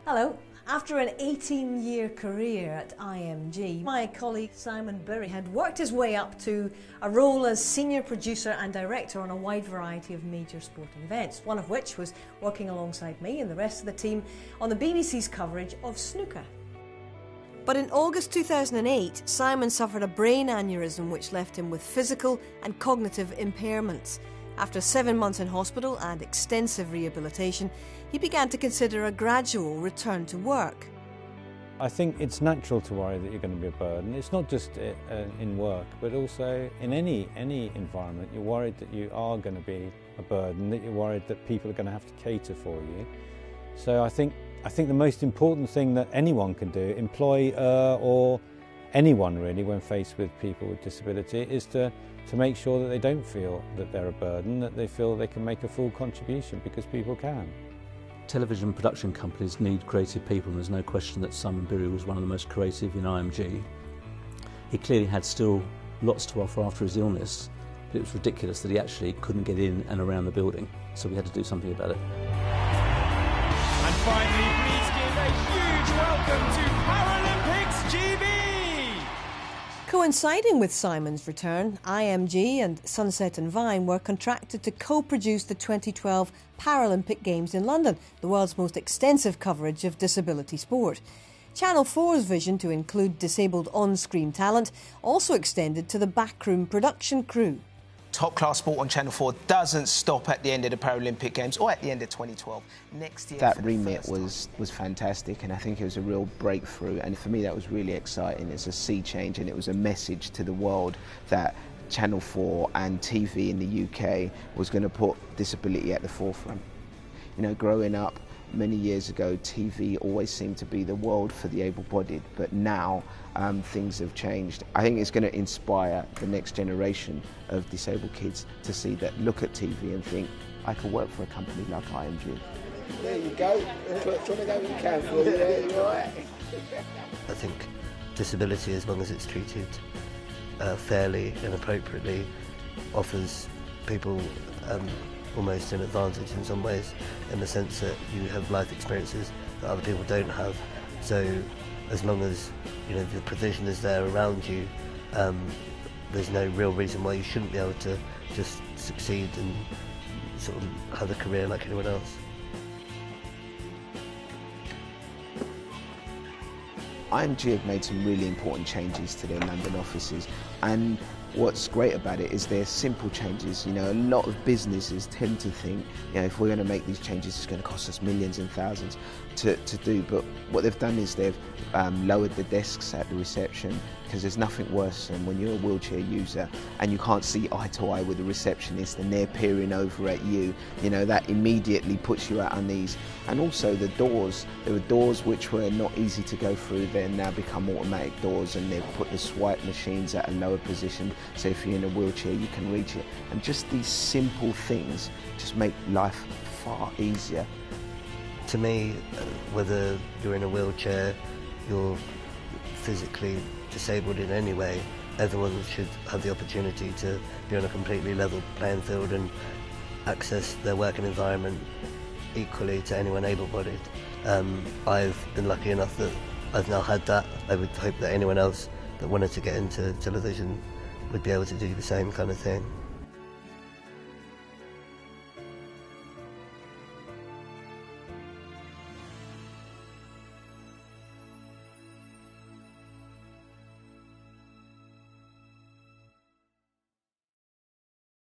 Hello. After an 18-year career at IMG, my colleague Simon Birri had worked his way up to a role as senior producer and director on a wide variety of major sporting events, one of which was working alongside me and the rest of the team on the BBC's coverage of snooker. But in August 2008, Simon suffered a brain aneurysm which left him with physical and cognitive impairments. After 7 months in hospital and extensive rehabilitation, he began to consider a gradual return to work. I think it's natural to worry that you're going to be a burden. It's not just in work, but also in any environment. You're worried that you are going to be a burden, that you're worried that people are going to have to cater for you. So I think the most important thing that anyone can do, employer or anyone really, when faced with people with disability, is to make sure that they don't feel that they're a burden, that they feel they can make a full contribution, because people can. Television production companies need creative people, and there's no question that Simon Birri was one of the most creative in IMG. He clearly had still lots to offer after his illness, but it was ridiculous that he actually couldn't get in and around the building, so we had to do something about it. And finally, please give a huge welcome to Paralympics GB! Coinciding with Simon's return, IMG and Sunset and Vine were contracted to co-produce the 2012 Paralympic Games in London, the world's most extensive coverage of disability sport. Channel 4's vision to include disabled on-screen talent also extended to the backroom production crew. Top-class sport on Channel 4 doesn't stop at the end of the Paralympic Games or at the end of 2012. Next year, that remit was fantastic, and I think it was a real breakthrough, and for me that was really exciting. It's a sea change, and it was a message to the world that Channel 4 and TV in the UK was going to put disability at the forefront. You know, growing up many years ago, TV always seemed to be the world for the able-bodied, but now things have changed. I think it's going to inspire the next generation of disabled kids to see that, look at TV and think, I could work for a company like IMG. There you go. Try to go you can for you. Yeah, you're right. I think disability, as long as it's treated fairly and appropriately, offers people almost an advantage in some ways, in the sense that you have life experiences that other people don't have. So as long as the provision is there around you, there's no real reason why you shouldn't be able to just succeed and sort of have a career like anyone else. IMG have made some really important changes to their London offices, and what's great about it is they're simple changes. A lot of businesses tend to think, if we're going to make these changes, it's going to cost us millions and thousands to do. But what they've done is they've lowered the desks at the reception, because there's nothing worse than when you're a wheelchair user and you can't see eye to eye with the receptionist and they're peering over at you. That immediately puts you at unease. And also the doors. There were doors which were not easy to go through. They're now become automatic doors, and they've put the swipe machines at a lower position, so if you're in a wheelchair you can reach it. And just these simple things just make life far easier. To me, whether you're in a wheelchair, you're physically disabled in any way, everyone should have the opportunity to be on a completely level playing field and access their working environment equally to anyone able-bodied. I've been lucky enough that I've now had that. I would hope that anyone else that wanted to get into television would be able to do the same kind of thing.